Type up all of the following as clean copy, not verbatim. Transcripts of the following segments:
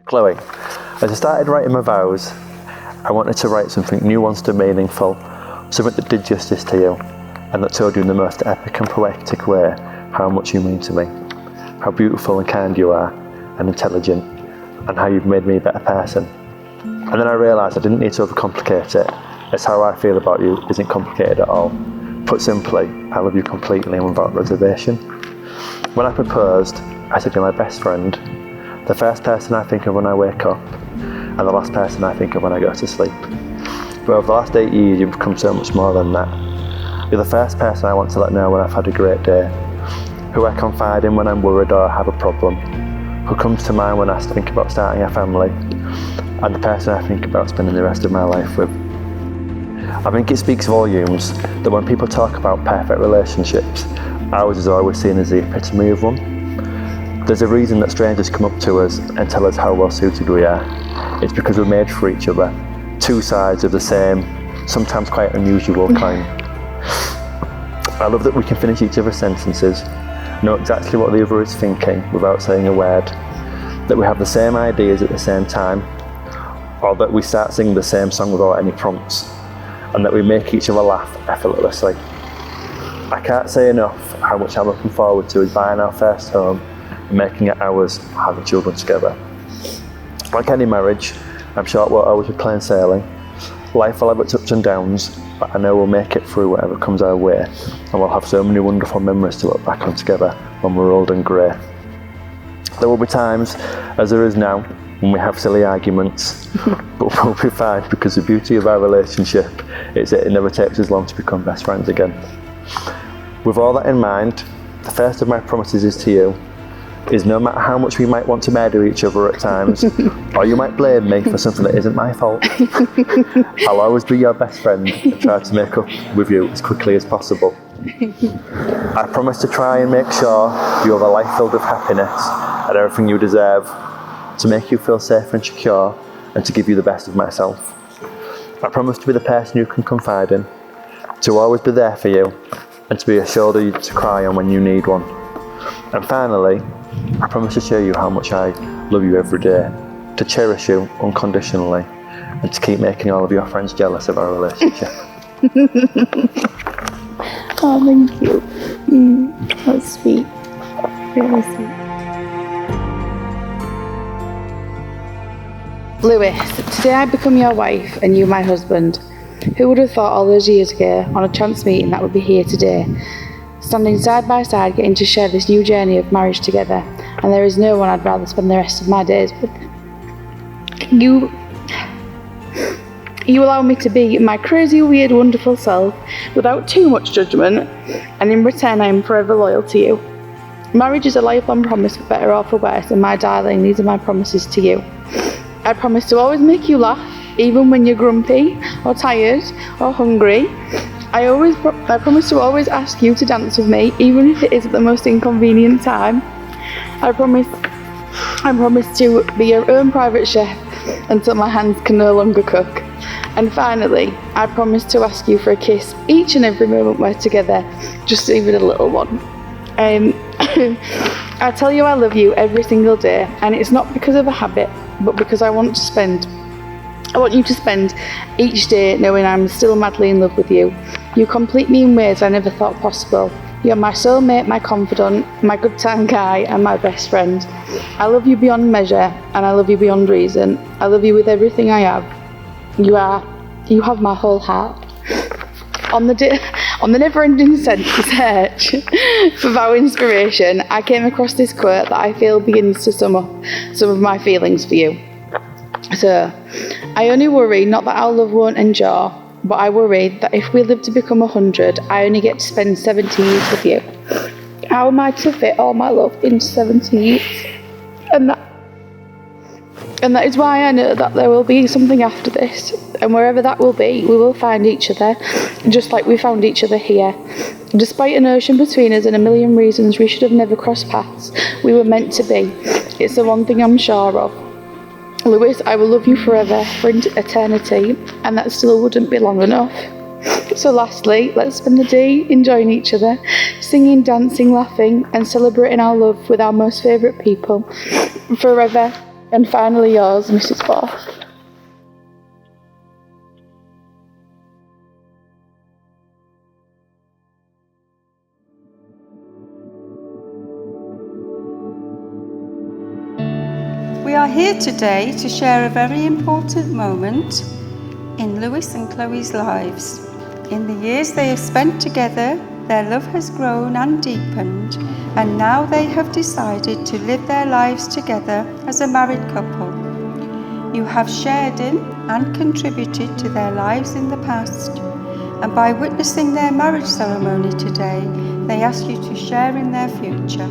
Chloe, as I started writing my vows, I wanted to write something nuanced and meaningful, something that did justice to you, and that told you in the most epic and poetic way how much you mean to me, how beautiful and kind you are, and intelligent, and how you've made me a better person. And then I realised I didn't need to overcomplicate it, as how I feel about you isn't complicated at all. Put simply, I love you completely and without reservation. When I proposed, I said you're my best friend, the first person I think of when I wake up, and the last person I think of when I go to sleep. But over the last 8 years, you've become so much more than that. You're the first person I want to let know when I've had a great day, who I confide in when I'm worried or have a problem, who comes to mind when I think about starting a family, and the person I think about spending the rest of my life with. I think it speaks volumes that when people talk about perfect relationships, ours is always seen as the epitome of one. There's a reason that strangers come up to us and tell us how well suited we are. It's because we're made for each other, two sides of the same, sometimes quite unusual coin. I love that we can finish each other's sentences, know exactly what the other is thinking without saying a word, that we have the same ideas at the same time, or that we start singing the same song without any prompts, and that we make each other laugh effortlessly. I can't say enough how much I'm looking forward to is buying our first home and making it ours, having children together. Like any marriage, I'm sure it won't always be plain sailing. Life will have its ups and downs, but I know we'll make it through whatever comes our way, and we'll have so many wonderful memories to look back on together when we're old and grey. There will be times, as there is now, when we have silly arguments, but we'll be fine because the beauty of our relationship is that it never takes us long to become best friends again. With all that in mind, the first of my promises is to you, is no matter how much we might want to murder each other at times, or you might blame me for something that isn't my fault, I'll always be your best friend and try to make up with you as quickly as possible. I promise to try and make sure you have a life filled with happiness and everything you deserve, to make you feel safe and secure, and to give you the best of myself. I promise to be the person you can confide in, to always be there for you, and to be a shoulder to cry on when you need one. And finally, I promise to show you how much I love you every day, to cherish you unconditionally, and to keep making all of your friends jealous of our relationship. Oh, thank you. That's sweet. Really sweet. Lewis, today I become your wife and you my husband. Who would have thought all those years ago, on a chance meeting, that would be here today? Standing side by side, getting to share this new journey of marriage together, and there is no one I'd rather spend the rest of my days with. You allow me to be my crazy, weird, wonderful self without too much judgment, and in return I am forever loyal to you. Marriage is a lifelong promise for better or for worse, and my darling, these are my promises to you. I promise to always make you laugh, even when you're grumpy, or tired, or hungry. I promise to always ask you to dance with me, even if it is at the most inconvenient time. I promise to be your own private chef until my hands can no longer cook. And finally, I promise to ask you for a kiss each and every moment we're together, just even a little one. I tell you I love you every single day, and it's not because of a habit, but because I want you to spend each day knowing I'm still madly in love with you. You complete me in ways I never thought possible. You're my soulmate, my confidant, my good time guy, and my best friend. I love you beyond measure, and I love you beyond reason. I love you with everything I have. You have my whole heart. On the never-ending search for vow inspiration, I came across this quote that I feel begins to sum up some of my feelings for you. So, I only worry not that our love won't endure, but I worry that if we live to become 100, I only get to spend 70 years with you. How am I to fit all my love into 70 years? And that is why I know that there will be something after this, and wherever that will be, we will find each other, just like we found each other here. Despite an ocean between us and a million reasons we should have never crossed paths, we were meant to be. It's the one thing I'm sure of. Lewis, I will love you forever, for eternity, and that still wouldn't be long enough. So lastly, let's spend the day enjoying each other, singing, dancing, laughing, and celebrating our love with our most favourite people. Forever, And finally yours, Mrs. Forth. We are here today to share a very important moment in Lewis and Chloe's lives. In the years they have spent together, their love has grown and deepened, and now they have decided to live their lives together as a married couple. You have shared in and contributed to their lives in the past, and by witnessing their marriage ceremony today, they ask you to share in their future.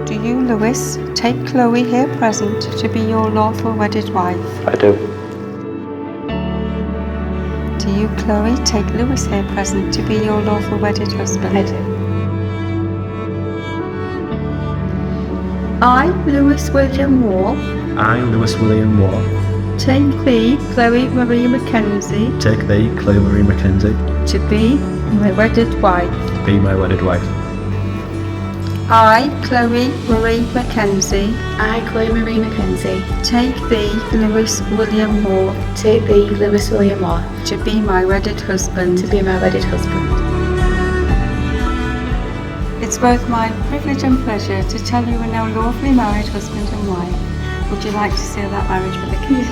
Do you, Lewis, take Chloe here present to be your lawful wedded wife? I do. Do you, Chloe, take Lewis here present to be your lawful wedded husband? I do. I, Lewis William Moore, I, Lewis William Moore, take thee, Chloe Marie Mackenzie, take thee, Chloe Marie Mackenzie, to be my wedded wife. to be my wedded wife. I, Chloe Marie Mackenzie, I, Chloe Marie Mackenzie, take thee, Lewis William Moore, take thee, Lewis William Moore, to be my wedded husband. to be my wedded husband. It's both my privilege and pleasure to tell you we're now lawfully married husband and wife. Would you like to seal that marriage with a kiss?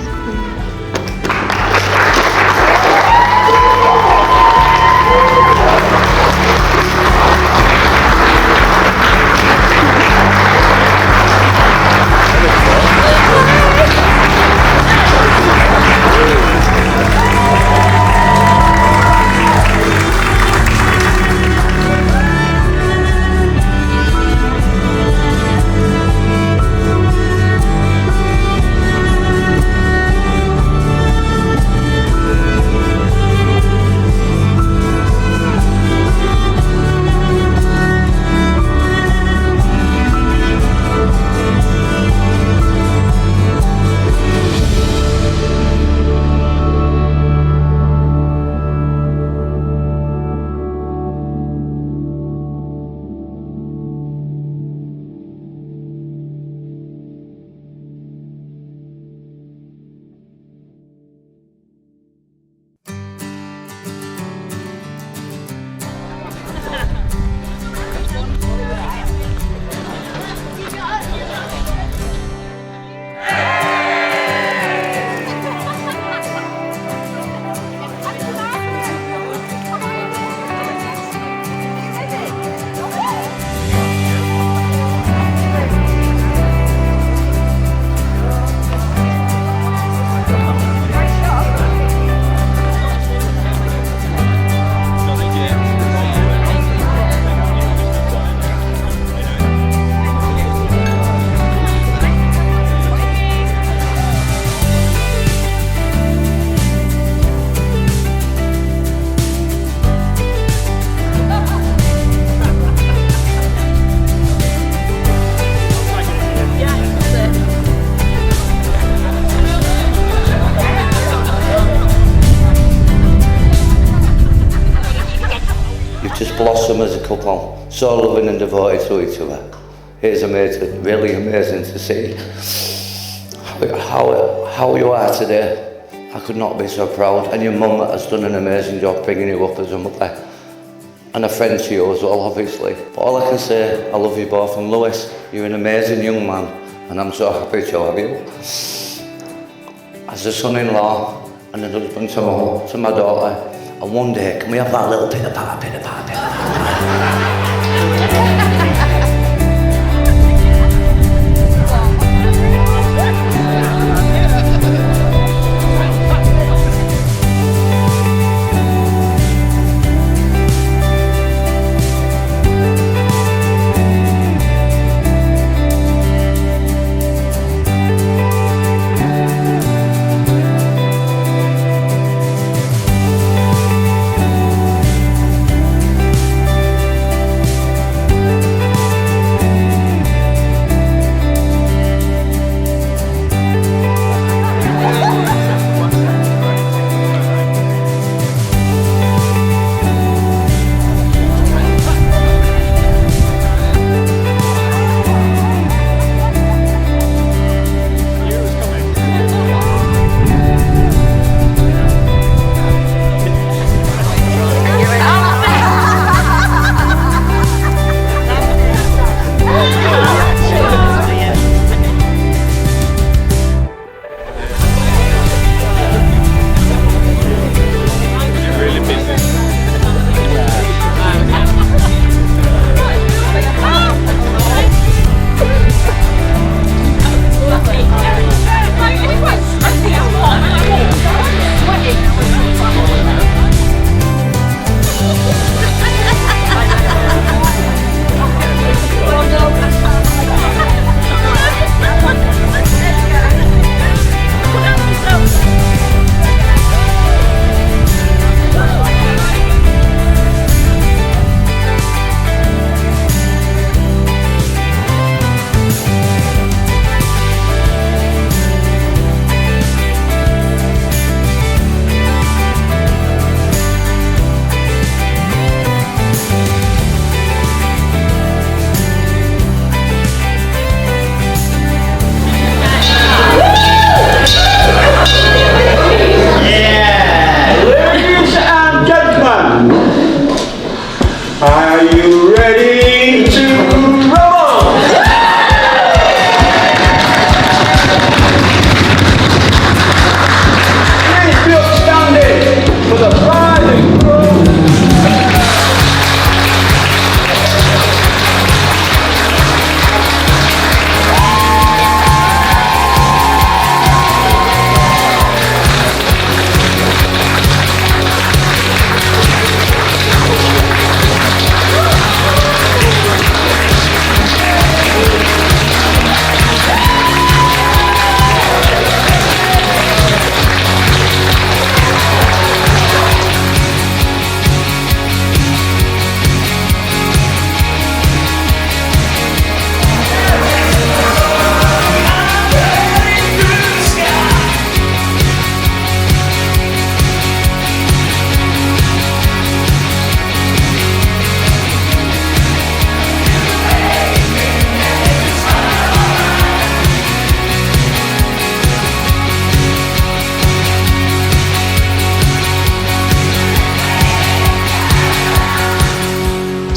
Just blossom as a couple, so loving and devoted to each other. It is amazing, really amazing to see how you are today. I could not be so proud, and your mum has done an amazing job bringing you up as a mother, and a friend to you as well, obviously. But all I can say, I love you both, and Lewis, you're an amazing young man, and I'm so happy to have you as a son-in-law and a husband to my daughter. And one day, can we have that little pitter-patter, pitter-patter, pitter-patter?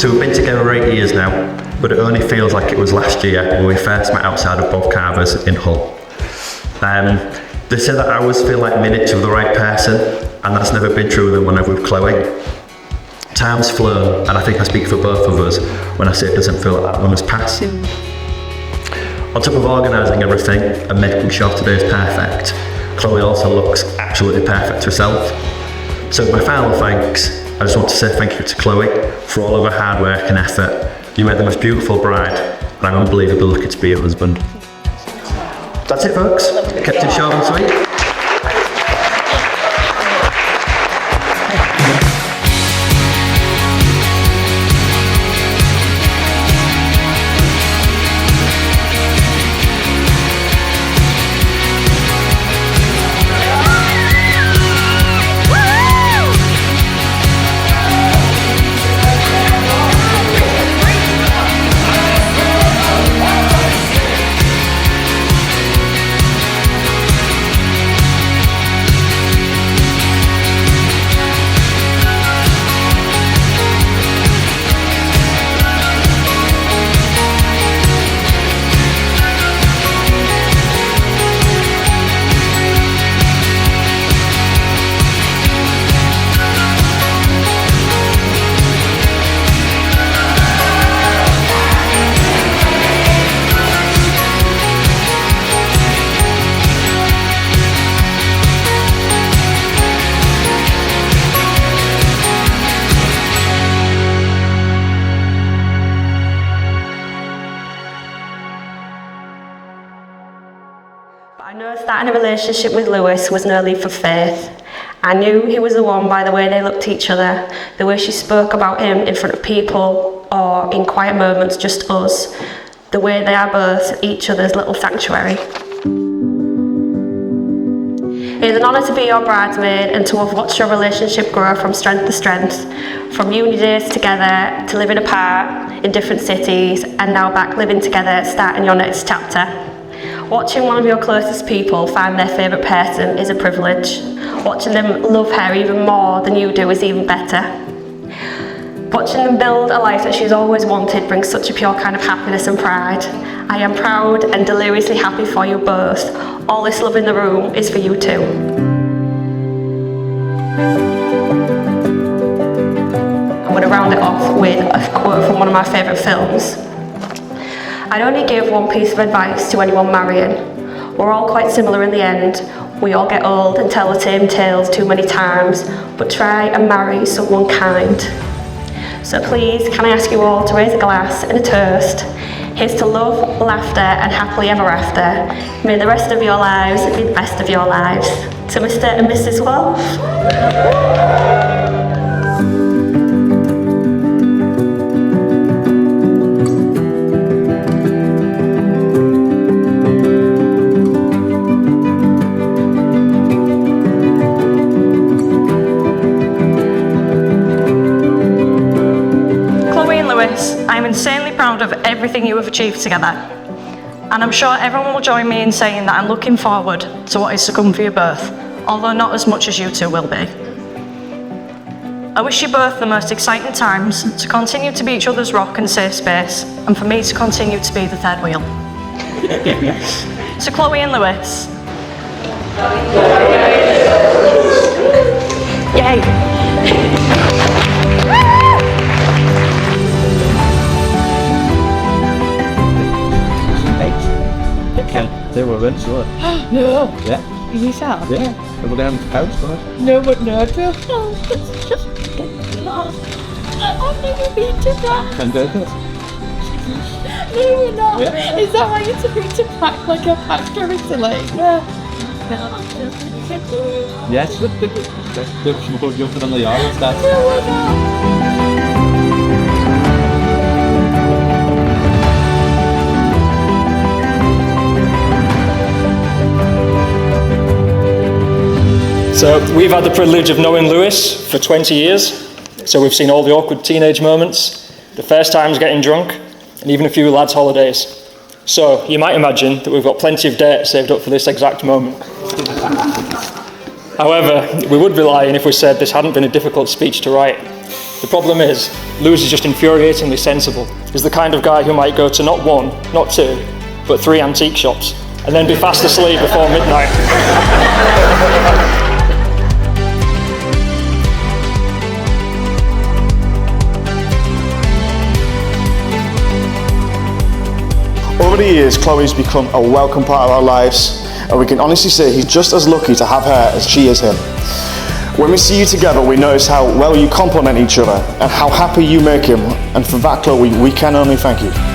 So we've been together 8 years now, but it only feels like it was last year when we first met outside of Bob Carver's in Hull. They say that hours feel like minutes with the right person, and that's never been true than when I'm with Chloe. Time's flown, and I think I speak for both of us when I say it doesn't feel like that one has passed. On top of organising everything and making sure today is perfect, Chloe also looks absolutely perfect herself. So with my final thanks, I just want to say thank you to Chloe for all of her hard work and effort. You made the most beautiful bride, and I'm unbelievably lucky to be your husband. That's it, folks. Kept it short and sweet. I know starting a relationship with Lewis was no leap of faith. I knew he was the one by the way they looked at each other, the way she spoke about him in front of people or in quiet moments, just us, the way they are both each other's little sanctuary. It is an honour to be your bridesmaid and to have watched your relationship grow from strength to strength, from uni days together to living apart in different cities and now back living together, starting your next chapter. Watching one of your closest people find their favourite person is a privilege. Watching them love her even more than you do is even better. Watching them build a life that she's always wanted brings such a pure kind of happiness and pride. I am proud and deliriously happy for you both. All this love in the room is for you too. I'm going to round it off with a quote from one of my favourite films. I'd only give one piece of advice to anyone marrying. We're all quite similar in the end. We all get old and tell the same tales too many times, but try and marry someone kind. So please, can I ask you all to raise a glass and a toast? Here's to love, laughter and happily ever after. May the rest of your lives be the best of your lives. To Mr. and Mrs. Wolf. I'm insanely proud of everything you have achieved together, and I'm sure everyone will join me in saying that I'm looking forward to what is to come for you both, although not as much as you two will be. I wish you both the most exciting times, to continue to be each other's rock and safe space, and for me to continue to be the third wheel. So Chloe and Lewis. Yay! They were eventually. No. Yeah. You shall? Yeah. And we're going to the house, right? No, but no, it's just I've never been to that. And No, we're not. Yeah. Is that why you took me to pack like a packed to Italy? yes, the people jumping on the yard and stuff. No, we're not. So we've had the privilege of knowing Lewis for 20 years. So we've seen all the awkward teenage moments, the first times getting drunk, and even a few lads' holidays. So you might imagine that we've got plenty of dirt saved up for this exact moment. However, we would be lying if we said this hadn't been a difficult speech to write. The problem is, Lewis is just infuriatingly sensible. He's the kind of guy who might go to not one, not two, but 3 antique shops, and then be fast asleep before midnight. Over the years, Chloe's become a welcome part of our lives, and we can honestly say he's just as lucky to have her as she is him. When we see you together, we notice how well you complement each other and how happy you make him, and for that, Chloe, we can only thank you.